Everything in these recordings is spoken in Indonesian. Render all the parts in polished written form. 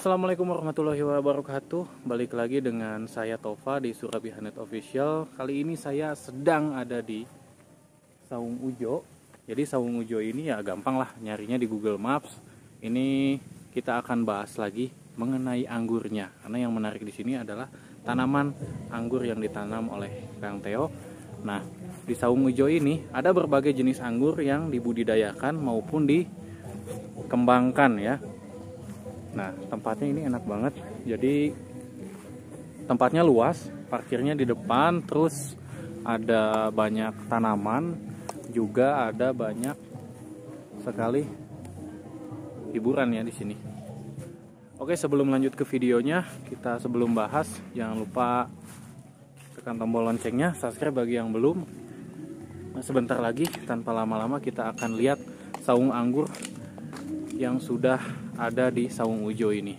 Assalamualaikum warahmatullahi wabarakatuh. Balik lagi dengan saya Tova di Surabi Hanet Official. Kali ini saya sedang ada di Saung Ujo. Jadi Saung Ujo ini ya gampang lah nyarinya di Google Maps. Ini kita akan bahas lagi mengenai anggurnya. Karena yang menarik di sini adalah tanaman anggur yang ditanam oleh Kang Teo. Nah, di Saung Ujo ini ada berbagai jenis anggur yang dibudidayakan maupun dikembangkan ya. Nah, tempatnya ini enak banget. Jadi tempatnya luas, parkirnya di depan, terus ada banyak tanaman, juga ada banyak sekali hiburan ya di sini. Oke, sebelum lanjut ke videonya, sebelum bahas, jangan lupa tekan tombol loncengnya, subscribe bagi yang belum. Nah, sebentar lagi tanpa lama-lama kita akan lihat saung anggur yang sudah ada di Saung Ujo ini.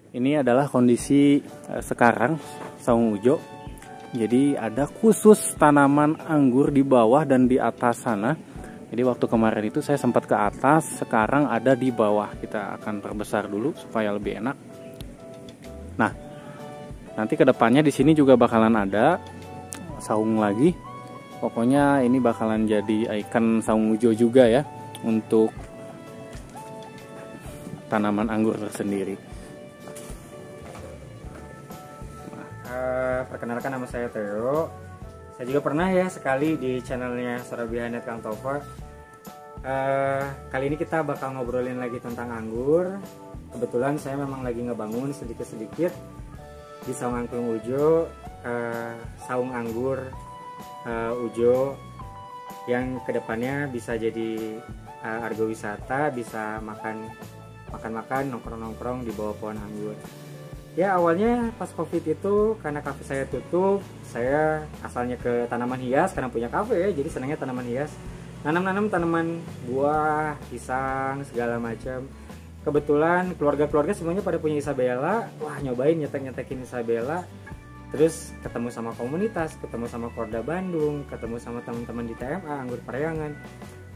Ini adalah kondisi sekarang Saung Ujo. Jadi ada khusus tanaman anggur di bawah dan di atas sana. Jadi waktu kemarin itu saya sempat ke atas, sekarang ada di bawah. Kita akan perbesar dulu supaya lebih enak. Nah, nanti kedepannya di sini juga bakalan ada saung lagi. Pokoknya ini bakalan jadi ikon Saung Ujo juga ya untuk tanaman anggur tersendiri. Perkenalkan, nama saya Theo. Saya juga pernah ya sekali di channelnya Surabi Hanet Kang Tova. Kali ini kita bakal ngobrolin lagi tentang anggur. Kebetulan saya memang lagi ngebangun sedikit-sedikit di Saung Angklung Ujo, saung anggur Ujo yang kedepannya bisa jadi argo wisata, bisa makan-makan, nongkrong-nongkrong di bawah pohon anggur. Ya, awalnya pas Covid itu karena kafe saya tutup, saya asalnya ke tanaman hias karena punya kafe ya, jadi senangnya tanaman hias. Nanam-nanam tanaman buah, pisang, segala macam. Kebetulan keluarga-keluarga semuanya pada punya Isabella. Wah, nyobain nyetek-nyetekin Isabella. Terus ketemu sama komunitas, ketemu sama Korda Bandung, ketemu sama teman-teman di TMA Anggur Parahyangan.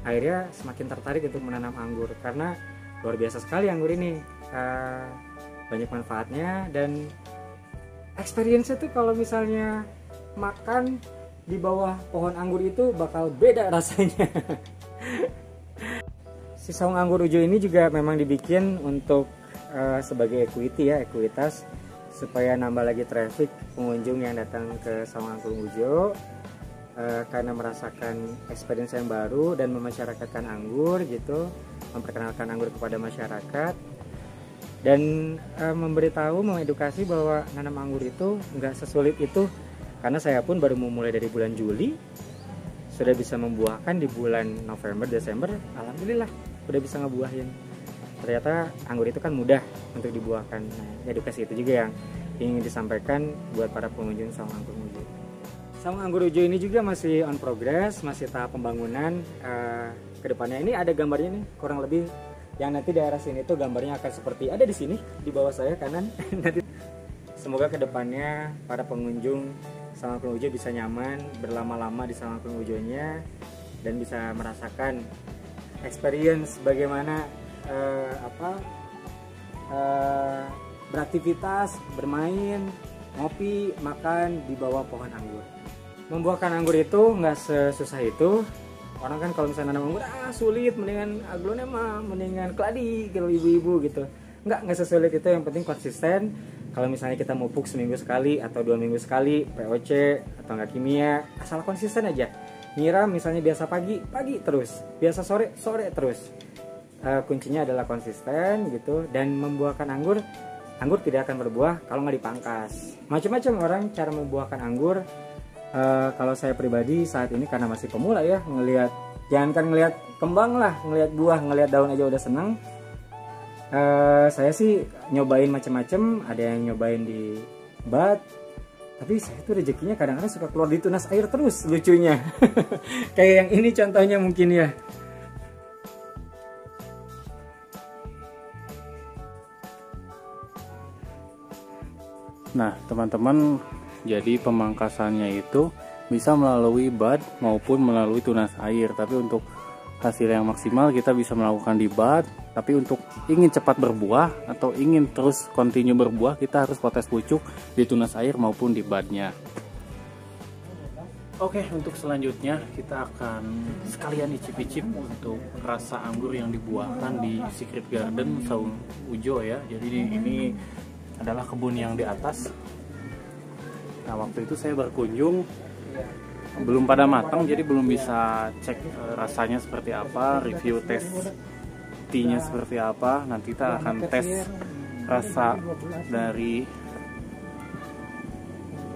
Akhirnya semakin tertarik untuk menanam anggur karena luar biasa sekali anggur ini, banyak manfaatnya dan experience itu kalau misalnya makan di bawah pohon anggur itu bakal beda rasanya. Si saung anggur Ujo ini juga memang dibikin untuk sebagai equity ya, ekuitas, supaya nambah lagi traffic pengunjung yang datang ke saung anggur Ujo, karena merasakan experience yang baru dan memasyarakatkan anggur gitu, memperkenalkan anggur kepada masyarakat dan memberitahu, mengedukasi bahwa nanam anggur itu nggak sesulit itu. Karena saya pun baru memulai dari bulan Juli, sudah bisa membuahkan di bulan November, Desember, alhamdulillah udah bisa ngebuahin. Ternyata anggur itu kan mudah untuk dibuahkan. Nah, edukasi itu juga yang ingin disampaikan buat para pengunjung Saung Angklung Ujo. Saung Anggur Ujo ini juga masih on progress, masih tahap pembangunan. Kedepannya ini ada gambarnya nih, kurang lebih yang nanti daerah sini tuh gambarnya akan seperti ada di sini di bawah saya kanan. Nanti semoga kedepannya para pengunjung Saung Angklung Ujo bisa nyaman berlama-lama di Saung Angklung Ujonya dan bisa merasakan experience bagaimana beraktivitas, bermain, ngopi, makan di bawah pohon anggur. Membuahkan anggur itu nggak sesusah itu. Orang kan kalau misalnya nanam anggur sulit, mendingan aglonema, mendingan keladi kalau ibu-ibu gitu. Nggak sesulit itu, yang penting konsisten. Kalau misalnya kita mupuk seminggu sekali atau 2 minggu sekali, POC atau nggak kimia, asal konsisten aja. Nyiram misalnya biasa pagi terus, biasa sore terus. Kuncinya adalah konsisten gitu, dan membuahkan anggur tidak akan berbuah kalau nggak dipangkas. Macam-macam orang cara membuahkan anggur. Kalau saya pribadi saat ini karena masih pemula ya, jangankan ngelihat kembang lah, ngelihat buah, ngelihat daun aja udah seneng. Saya sih nyobain macam-macam, ada yang nyobain di bat, tapi saya tuh rezekinya kadang-kadang suka keluar di tunas air terus, lucunya. Kayak yang ini contohnya mungkin ya. Nah, teman-teman, jadi pemangkasannya itu bisa melalui bud maupun melalui tunas air. Tapi untuk hasil yang maksimal kita bisa melakukan di bud, Tapi untuk ingin cepat berbuah atau ingin terus continue berbuah, kita harus potes pucuk di tunas air maupun di badnya. Oke, untuk selanjutnya kita akan sekalian icip-icip untuk rasa anggur yang dibuahkan di Secret Garden Saung Ujo ya. Jadi ini adalah kebun yang di atas. Nah, waktu itu saya berkunjung, belum pada matang, jadi belum bisa cek rasanya seperti apa, review tes tea-nya seperti apa. Nanti kita akan tes rasa dari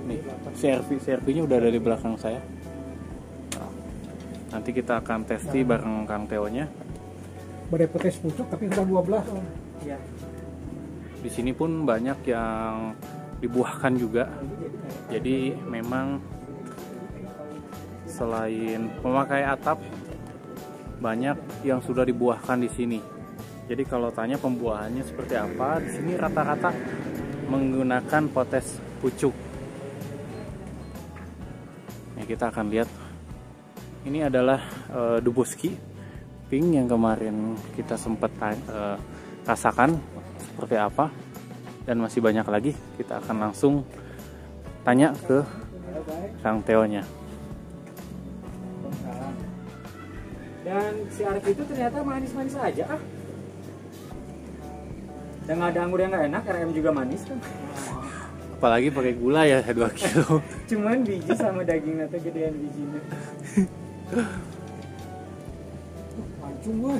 nih, CRV-nya udah ada di belakang saya. Nah, nanti kita akan tes tea bareng Kang Theo-nya. Badai potes pucuk tapi udah 12 Om. Iya. Di sini pun banyak yang dibuahkan juga. Jadi memang selain memakai atap, banyak yang sudah dibuahkan di sini. Jadi kalau tanya pembuahannya seperti apa, di sini rata-rata menggunakan potes pucuk. Nah, kita akan lihat. Ini adalah Duboski Pink yang kemarin kita sempat rasakan seperti apa, dan masih banyak lagi. Kita akan langsung tanya ke Kang Theo-nya. Dan si Arif itu ternyata manis-manis aja ah. Dan nggak ada anggur yang nggak enak, RM juga manis kan. Apalagi pakai gula ya 2 kilo. Cuman biji sama daging atau gedean bijinya. Lancung gue.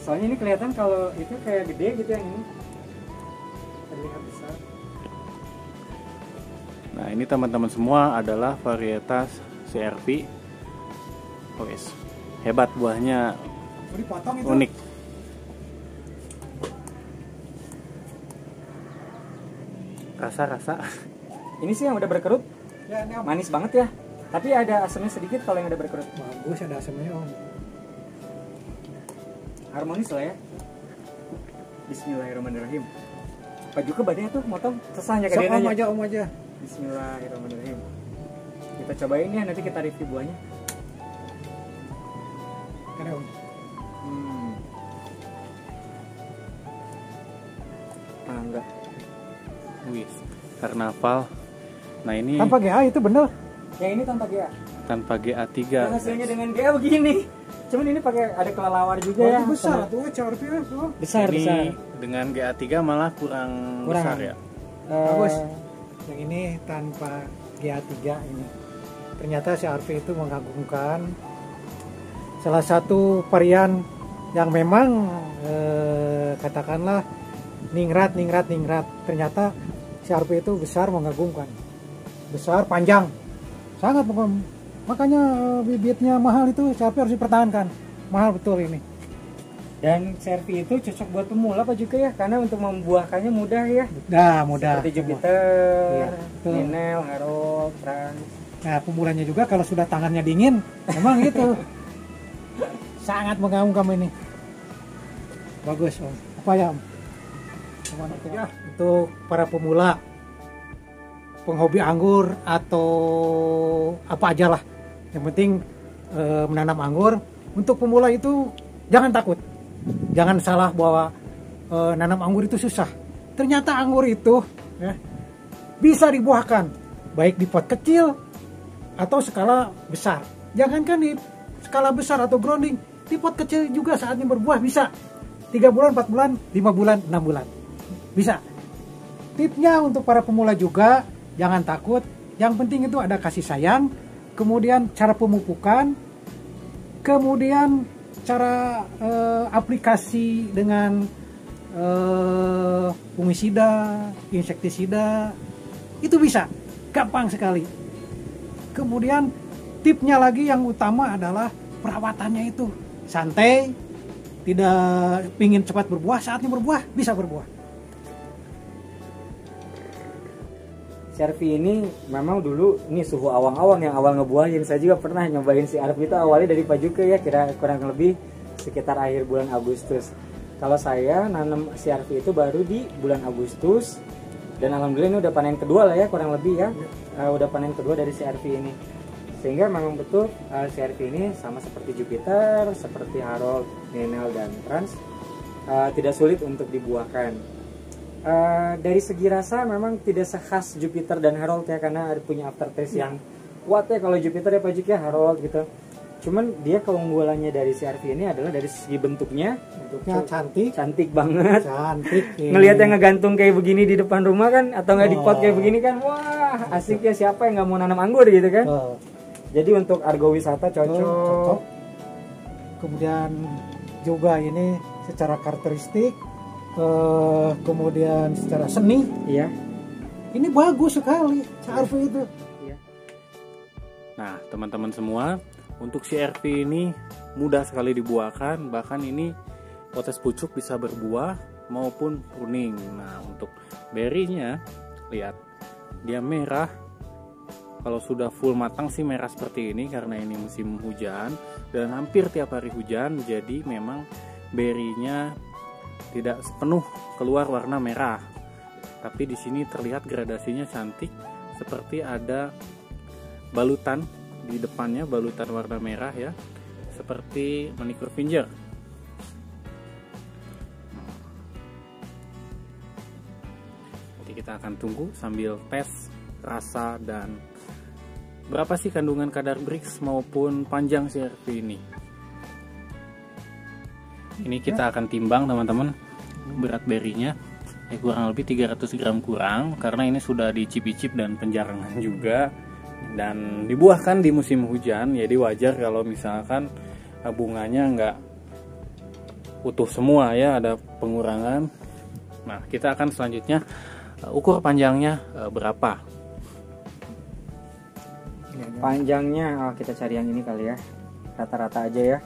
Soalnya ini kelihatan kalau itu kayak gede gitu, yang ini terlihat besar. Nah, ini teman-teman semua adalah varietas CRV. Wes, hebat buahnya, Dipotong itu. unik. Rasa-rasa Ini sih yang udah berkerut, Ya, ini Om. manis banget ya. Tapi ada asamnya sedikit kalau yang udah berkerut. Bagus ada asamnya Om. Harmonis lah ya. Bismillahirrahmanirrahim. Pak juga badannya tuh motong sesahnya Sok kayak Om aja. aja, Om aja. Bismillahirrahmanirrahim. Kita cobain ya, nanti kita review buahnya. Ada Om. Enggak. wis, karnaval. Nah, ini Tanpa GA itu bener. Yang ini tanpa GA. tanpa GA3. Dan hasilnya dengan GA begini. Cuman ini pakai ada kelelawar juga ya. Lebih besar tuh CRV tuh. Besar Ini besar. dengan GA3 malah kurang besar ya. Bagus. Yang ini tanpa GA3 ini. Ternyata CRV itu mengagumkan. Salah satu varian yang memang katakanlah ningrat. Ternyata CRV itu besar, mengagumkan. Besar, panjang. Sangat makanya bibitnya mahal itu CRV harus dipertahankan. Mahal betul ini. Dan CRV itu cocok buat pemula Pak juga ya, karena untuk membuahkannya mudah ya. Mudah. Seperti Jupiter, Iya, betul. Ninel, Harrow, Trans. Nah, pemulanya juga kalau sudah tangannya dingin, memang gitu. Sangat mengagumkan ini. Bagus, Om. Apa ya, Om? Ya, untuk para pemula, penghobi anggur atau apa aja lah. Yang penting menanam anggur. Untuk pemula itu jangan takut. Jangan salah bahwa nanam anggur itu susah. Ternyata anggur itu ya, bisa dibuahkan baik di pot kecil atau skala besar. Jangankan di skala besar atau grounding, di pot kecil juga saatnya berbuah bisa. 3 bulan, 4 bulan, 5 bulan, 6 bulan. Bisa. Tipnya untuk para pemula juga, jangan takut. Yang penting itu ada kasih sayang, kemudian cara pemupukan, kemudian cara aplikasi dengan fungisida, insektisida, itu bisa, gampang sekali. Kemudian tipnya lagi yang utama adalah perawatannya itu santai, tidak ingin cepat berbuah, saatnya berbuah bisa berbuah. CRV ini memang dulu ini suhu awang-awang yang awal ngebuahin. Saya juga pernah nyobain si Arif itu awalnya dari Pak Juke ya, kira kurang lebih sekitar akhir bulan Agustus. Kalau saya nanam CRV itu baru di bulan Agustus, dan alhamdulillah ini udah panen kedua lah ya, kurang lebih ya. Udah panen kedua dari CRV ini. Sehingga memang betul CR-V ini sama seperti Jupiter, seperti Harold, Nenel, dan Trans, tidak sulit untuk dibuahkan. Dari segi rasa memang tidak sekhas Jupiter dan Harold ya, karena ada punya aftertaste yang kuat ya. Kalau Jupiter ya Pak Jik ya, Harold gitu. Cuman dia keunggulannya dari CR-V ini adalah dari segi bentuknya cantik banget. Cantik. Ngelihat yang ngegantung kayak begini di depan rumah kan, atau nggak di pot kayak begini kan, wah asik ya, siapa yang nggak mau nanam anggur gitu kan. Jadi untuk argo wisata cocok. Kemudian juga ini secara karakteristik, kemudian secara seni, Iya. ini bagus sekali CR-V itu. Iya. Nah, teman-teman semua, untuk CR-V ini mudah sekali dibuahkan, bahkan ini potes pucuk bisa berbuah maupun pruning. Nah, untuk berinya, lihat, dia merah. Kalau sudah full matang sih merah seperti ini karena ini musim hujan dan hampir tiap hari hujan, jadi memang berinya tidak sepenuh keluar warna merah. Tapi di sini terlihat gradasinya cantik, seperti ada balutan di depannya, balutan warna merah ya, seperti manicure finger. Jadi kita akan tunggu sambil tes rasa dan berapa sih kandungan kadar Brix maupun panjang CR-V ini. Ini kita akan timbang teman-teman berat berinya. Kurang lebih 300 gram kurang, karena ini sudah dicip-icip dan penjarangan juga, dan dibuahkan di musim hujan. Jadi wajar kalau misalkan bunganya nggak utuh semua ya, ada pengurangan. Nah, kita akan selanjutnya ukur panjangnya berapa. Panjangnya kita cari yang ini kali ya, rata-rata aja ya.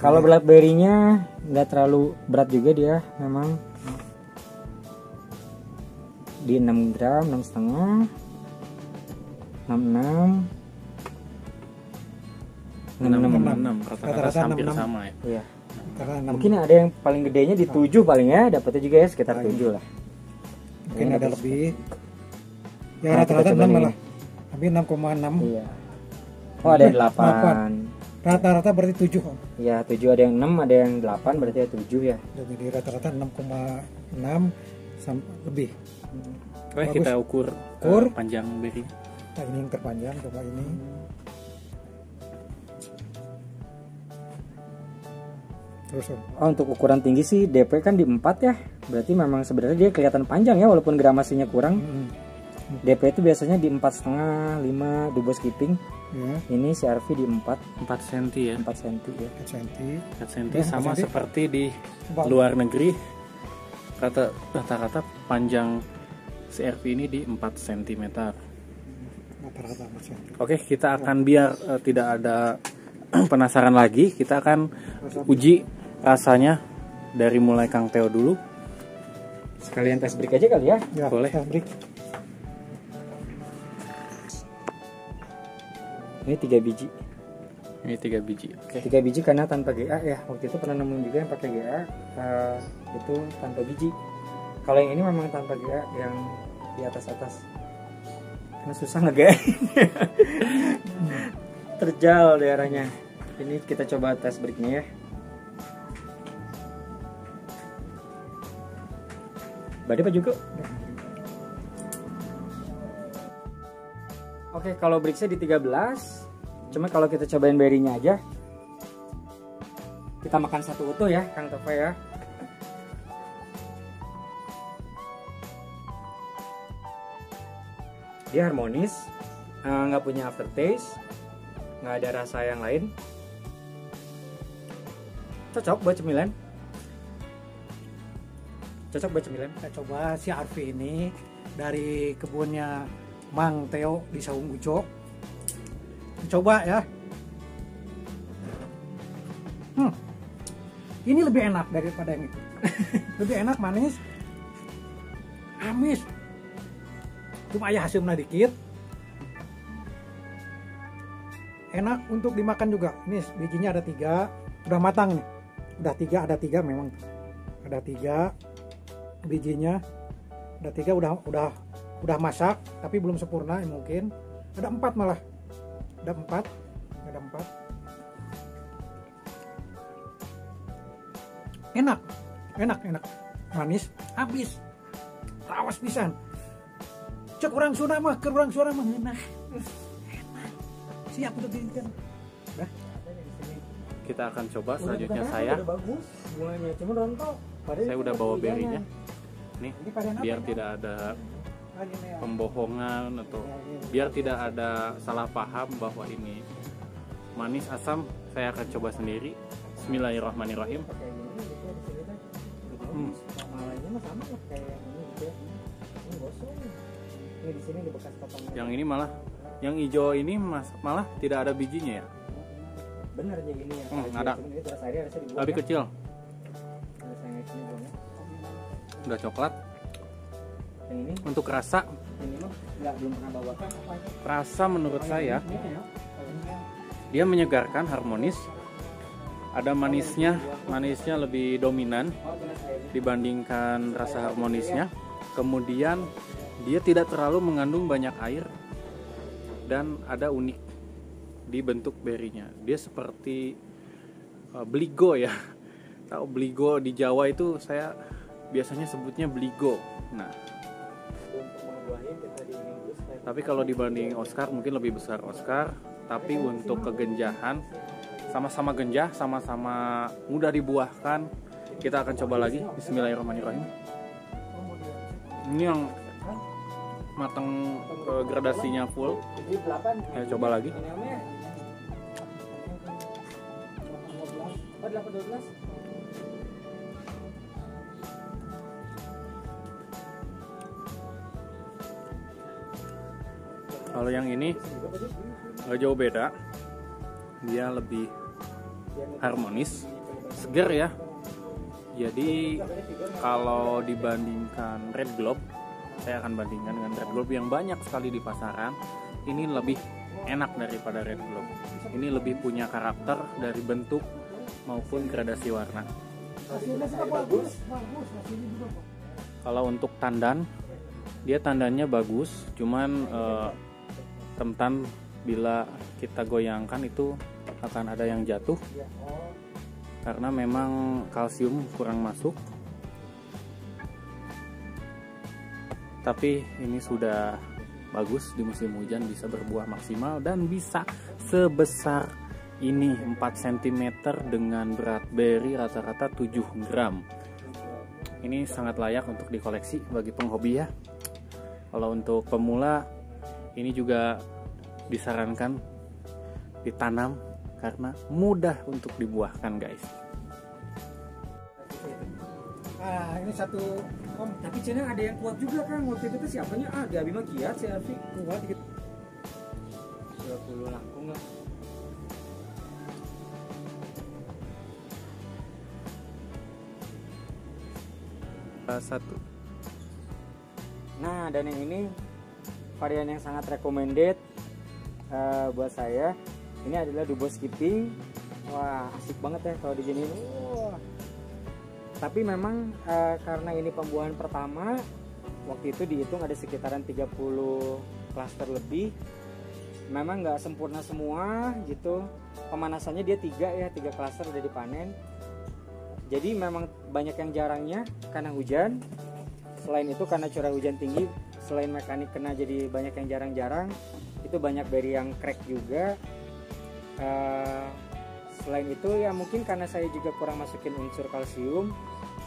Kalau blackberry-nya nggak terlalu berat juga dia, memang di 6 gram, 6,5, 66, 666, rata-rata hampir sama ya. Iya. Mungkin ada yang paling gedenya di 7 paling ya, dapatnya juga ya sekitar 7 lah. Mungkin ada lebih. Ya rata-rata 6 malah. Hampir 6,6. Iya. Oh, ada yang 8. Rata-rata berarti 7 kan? Ya 7, ada yang 6, ada yang 8, berarti ya 7 ya. Jadi rata-rata 6,6 lebih. Oke, kita ukur panjang beri. Nah, ini yang terpanjang, coba ini. Terus untuk ukuran tinggi sih DP kan di 4 ya. Berarti memang sebenarnya dia kelihatan panjang ya, walaupun gramasinya kurang. DP itu biasanya di 4,5, 5 double skipping. Ya. Ini CR-V di 4 cm ya. 4 cm ya. 4 cm sama seperti di luar negeri. Rata-rata panjang CR-V ini di 4 cm. Rata-rata 4 cm. Oke, kita akan biar tidak ada penasaran lagi, kita akan uji rasanya dari mulai Kang Theo dulu. Sekalian tes break aja kali ya? Ya, boleh. Tes break. Ini 3 biji. Ini 3 biji. Oke. 3 biji karena tanpa GA ya. Waktu itu pernah nemuin juga yang pakai GA, itu tanpa biji. Kalau yang ini memang tanpa GA, yang di atas-atas. Karena susah nge-GA. Terjal daerahnya. Ini kita coba tes breaknya ya. Badi apa juga? Oke, kalau breaksnya di 13. Cuma kalau kita cobain berinya aja, kita makan satu utuh ya Kang Tova ya. Dia harmonis, nggak punya aftertaste, nggak ada rasa yang lain. Cocok buat cemilan. Kita coba CR-V ini dari kebunnya Mang Theo di Saung Ujo. Coba ya. Ini lebih enak daripada yang itu. Lebih enak, manis, amis. Cuma ayah hasilnya dikit. Enak untuk dimakan juga. Ini bijinya ada 3, udah matang nih. Ada 3 memang. Ada 3 bijinya. Ada 3 udah masak, tapi belum sempurna mungkin. Ada 4 malah. Ada 4. Ada 4. Enak. Manis, habis. Rawas pisan. Cek orang Sunda mah, ke orang Sunda mah enak. Siap untuk diinten. Dah. Kita akan coba selanjutnya saya. Udah bagus bunganya, cuma rontok. Saya udah bawa berinya. Nih, Ini varian apa biar ya? tidak ada Varian ya. pembohongan atau biar tidak ada salah paham bahwa ini manis asam. Saya akan coba sendiri. Bismillahirrahmanirrahim. Pakai gini gitu di sini teh. Malainya mah sama lah kayak yang ini gitu. Ini gosong. Ini di sini di bekas potongnya. Yang ini malah, yang hijau ini malah tidak ada bijinya ya. Bener aja gini ya. Ada. Ini terus airnya harusnya dibuang. Lebih kecil. Terus yang ini buangnya. Udah coklat. Yang ini, Untuk rasa, ini mah belum pernah bawa kan apa aja. rasa menurut saya Ini ya. Kalau ini kan dia menyegarkan, harmonis. Ada manisnya lebih dominan dibandingkan rasa harmonisnya. Kemudian dia tidak terlalu mengandung banyak air dan ada unik di bentuk berinya. Dia seperti beligo ya. Tahu beligo di Jawa itu saya biasanya sebutnya beligo. Nah, untuk membuahin kita diingus. tapi kalau dibanding Oscar mungkin lebih besar Oscar. Tapi untuk kegenjahan sama-sama genjah, sama-sama mudah dibuahkan. Kita akan coba lagi. Bismillahirrahmanirrahim. Ini yang matang gradasinya full. Jadi 8. Saya coba lagi. Ini namanya. Oh, 8-12. Kalau yang ini nggak jauh beda. Dia lebih harmonis, segar ya. Jadi kalau dibandingkan Red Globe, saya akan bandingkan dengan Red Globe yang banyak sekali di pasaran. Ini lebih enak daripada Red Globe. Ini lebih punya karakter dari bentuk maupun gradasi warna. Hasilnya juga bagus, hasilnya juga bagus. Kalau untuk tandan, dia tandannya bagus, cuman rentan bila kita goyangkan itu akan ada yang jatuh karena memang kalsium kurang masuk. Tapi ini sudah bagus, di musim hujan bisa berbuah maksimal dan bisa sebesar ini 4 cm dengan berat beri rata-rata 7 gram. Ini sangat layak untuk dikoleksi bagi penghobi ya. Kalau untuk pemula ini juga disarankan ditanam karena mudah untuk dibuahkan guys. Ah, ini satu Tapi channel ada yang kuat juga kan. Waktu itu tuh siapanya? Di Abi mah kiat si Arfi. kuat gitu. 20 langkung lah. Satu. Nah, dan yang ini varian yang sangat recommended buat saya. Ini adalah Dubo Skipping. Wah, asik banget ya kalau diginiin. Wah. Tapi memang karena ini pembuahan pertama, waktu itu dihitung ada sekitaran 30 klaster lebih. Memang nggak sempurna semua gitu. Pemanasannya dia 3 klaster udah dipanen. Jadi memang banyak yang jarangnya karena hujan. Selain itu karena curah hujan tinggi, selain mekanik kena jadi banyak yang jarang-jarang. Itu banyak beri yang crack juga. Selain itu ya mungkin karena saya juga kurang masukin unsur kalsium,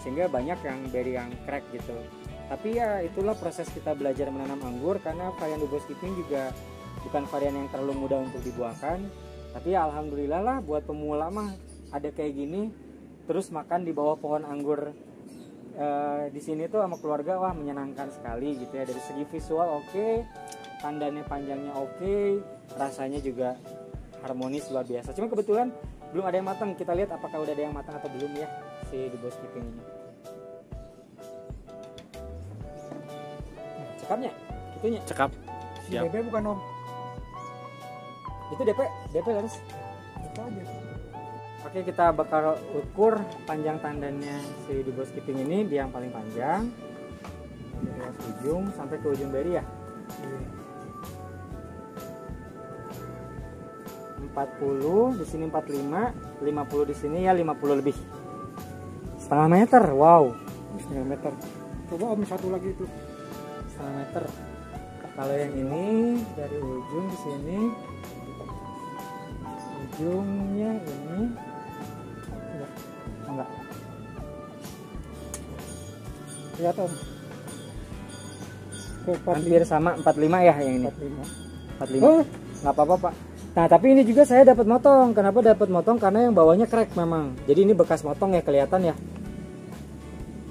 sehingga banyak yang beri yang crack gitu. Tapi ya itulah proses kita belajar menanam anggur, karena varian Dubo Skipping juga bukan varian yang terlalu mudah untuk dibuahkan. Tapi ya alhamdulillah lah buat pemula mah ada kayak gini. Terus makan di bawah pohon anggur di sini tuh sama keluarga, wah menyenangkan sekali gitu ya. Dari segi visual oke, tandannya panjangnya oke, rasanya juga harmonis luar biasa. Cuma kebetulan belum ada yang matang. Kita lihat apakah udah ada yang matang atau belum ya si Dubo Skipping ini. Cekapnya, itunya. Cekap. Si Siap. DP bukan om. Itu DP harus. Itu aja. Oke, kita bakal ukur panjang tandannya si Dubo Skipping ini. Dia yang paling panjang dari ujung sampai ke ujung beri ya. 40, di sini 45, 50 di sini ya 50 lebih. Setengah meter, wow. Setengah meter. Coba om satu lagi itu. Setengah meter. Kalau yang ini dari ujung di sini, ujungnya ini, enggak. Lihat om. Ke 45. Hampir sama 45 ya yang ini. 45. 45. Oh. Nggak apa-apa Pak. Nah tapi ini juga saya dapat motong. Kenapa dapat motong? Karena yang bawahnya crack memang. Jadi ini bekas motong ya, kelihatan ya.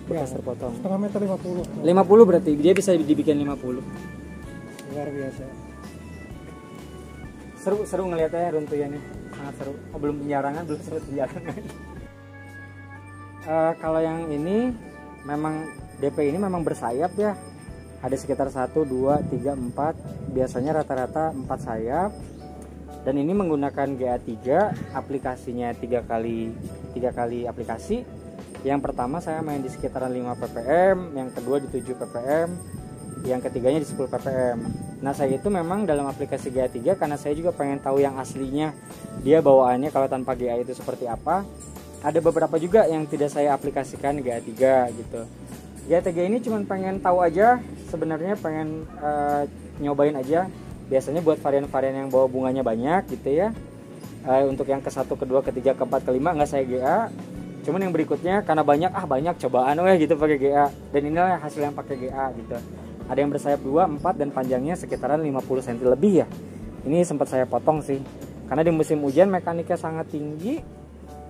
Bekas terpotong. Setengah meter 50. 50 berarti dia bisa dibikin 50. Luar biasa. Seru ngeliatnya runtuyannya, sangat seru. Oh, belum penjarangan, belum seru penjarangan. Kalau yang ini memang DP ini memang bersayap ya. Ada sekitar 1, 2, 3, 4. Biasanya rata-rata 4 sayap. Dan ini menggunakan GA3, aplikasinya 3 kali aplikasi. Yang pertama saya main di sekitaran 5 ppm, yang kedua di 7 ppm, yang ketiganya di 10 ppm. Nah saya itu memang dalam aplikasi GA3 karena saya juga pengen tahu yang aslinya dia bawaannya kalau tanpa GA itu seperti apa. Ada beberapa juga yang tidak saya aplikasikan GA3 gitu. GA3 ini cuma pengen tahu aja, sebenarnya pengen nyobain aja. Biasanya buat varian-varian yang bawa bunganya banyak gitu ya. Untuk yang ke-1, ke-2, ke-3, ke-4, ke-5 nggak saya GA. Cuman yang berikutnya karena banyak cobaan gitu pakai GA. Dan inilah hasil yang pakai GA gitu. Ada yang bersayap 2, 4 dan panjangnya sekitaran 50 cm lebih ya. Ini sempat saya potong sih. Karena di musim hujan mekaniknya sangat tinggi.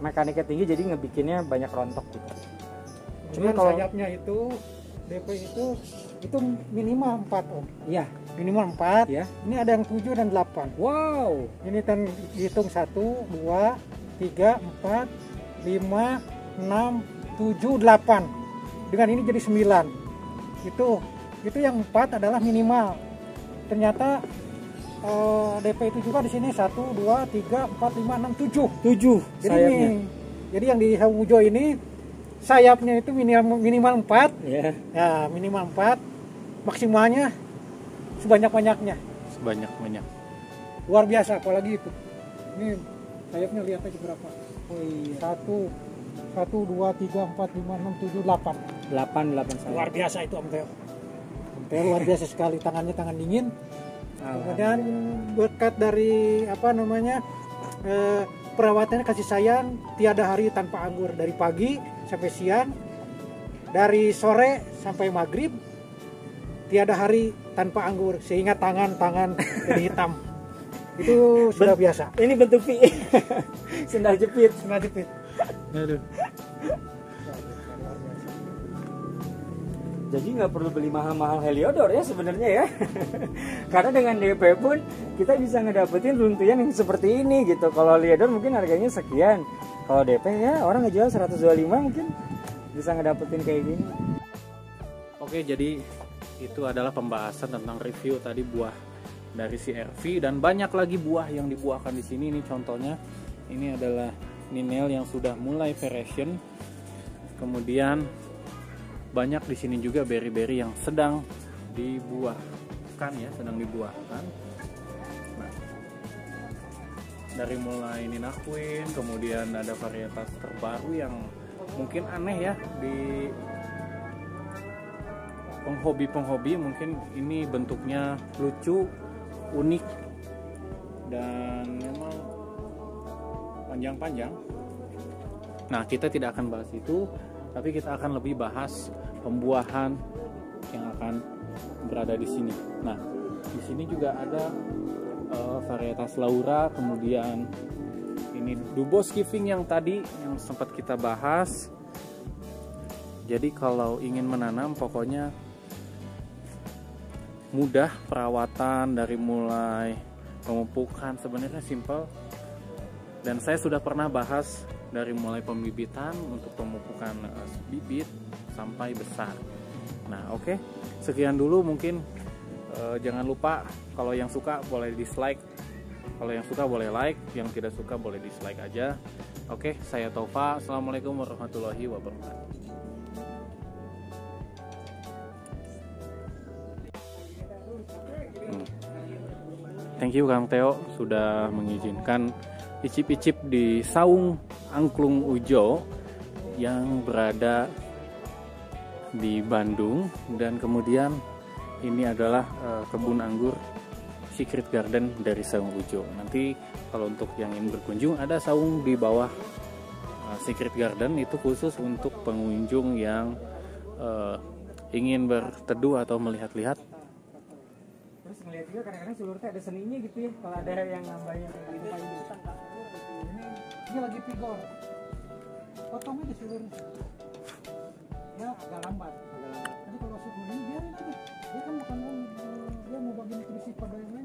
Mekaniknya tinggi jadi ngebikinnya banyak rontok gitu. Cuman kalau sayapnya itu DP itu minimal 4 om. Iya, Minimal 4. ya. Ini ada yang 7 dan 8. Wow. Ini kan hitung 1, 2, 3, 4, 5, 6, 7, 8. Dengan ini jadi 9. Itu yang 4 adalah minimal. Ternyata DP itu juga di sini 1, 2, 3, 4, 5, 6, 7. 7 sayapnya. Jadi yang di Saung Ujo ini sayapnya itu minimal 4. Ya. Ya, minimal 4. Maksimalnya sebanyak-banyaknya. Sebanyak-banyak. Luar biasa apalagi itu. Ini sayapnya lihat aja berapa. Oh iya. 1, 2, 3, 4, 5, 6, 7, 8. 8 sayap. Luar biasa itu Om Teo. Om Teo luar biasa sekali, tangannya tangan dingin. Kemudian berkat dari perawatannya kasih sayang, tiada hari tanpa anggur, dari pagi sampai siang, dari sore sampai maghrib, tiada hari tanpa anggur, sehingga tangan jadi hitam. Itu sudah biasa. Ini bentuk V. Sendal jepit. Aduh. Jadi nggak perlu beli mahal-mahal Heliodor ya sebenarnya ya. Karena dengan DP pun kita bisa ngedapetin runtuyan yang seperti ini gitu. Kalau Heliodor mungkin harganya sekian. Kalau DP ya orang ngejual 125 mungkin bisa ngedapetin kayak gini. Oke, jadi itu adalah pembahasan tentang review tadi buah dari CR-V dan banyak lagi buah yang dibuahkan di sini. Ini contohnya, ini adalah Ninel yang sudah mulai variation. Kemudian banyak di sini juga berry-berry yang sedang dibuahkan ya, Nah, dari mulai Nina Queen, kemudian ada varietas terbaru yang mungkin aneh ya di penghobi mungkin ini bentuknya lucu, unik, dan memang panjang-panjang. Nah, kita tidak akan bahas itu, tapi kita akan lebih bahas pembuahan yang akan berada di sini. Nah, di sini juga ada varietas Laura, kemudian ini Dubos Kiving yang tadi yang sempat kita bahas. Jadi kalau ingin menanam pokoknya mudah, perawatan dari mulai pemupukan sebenarnya simple. Dan saya sudah pernah bahas dari mulai pembibitan untuk pemupukan bibit sampai besar. Nah, oke. Sekian dulu mungkin. Jangan lupa kalau yang suka boleh dislike, kalau yang suka boleh like, yang tidak suka boleh dislike aja. Oke, saya Tova. Assalamualaikum warahmatullahi wabarakatuh. thank you Kang Teo sudah mengizinkan icip-icip di Saung Angklung Ujo yang berada di Bandung, dan kemudian ini adalah kebun anggur Secret Garden dari Saung Ujo. Nanti kalau untuk yang ingin berkunjung, ada saung di bawah Secret Garden, itu khusus untuk pengunjung yang ingin berteduh atau melihat-lihat. Terus ngeliat juga kadang-kadang sulur teh ada seninya gitu ya, kalau ada yang nambahin kayak gitu. Ini lagi pigor. Potongnya di seluruh. Ya agak lambat. Jadi kalau suku ini biarin aja. Dia kan makan, dia mau bagi nutrisi pada yang lain.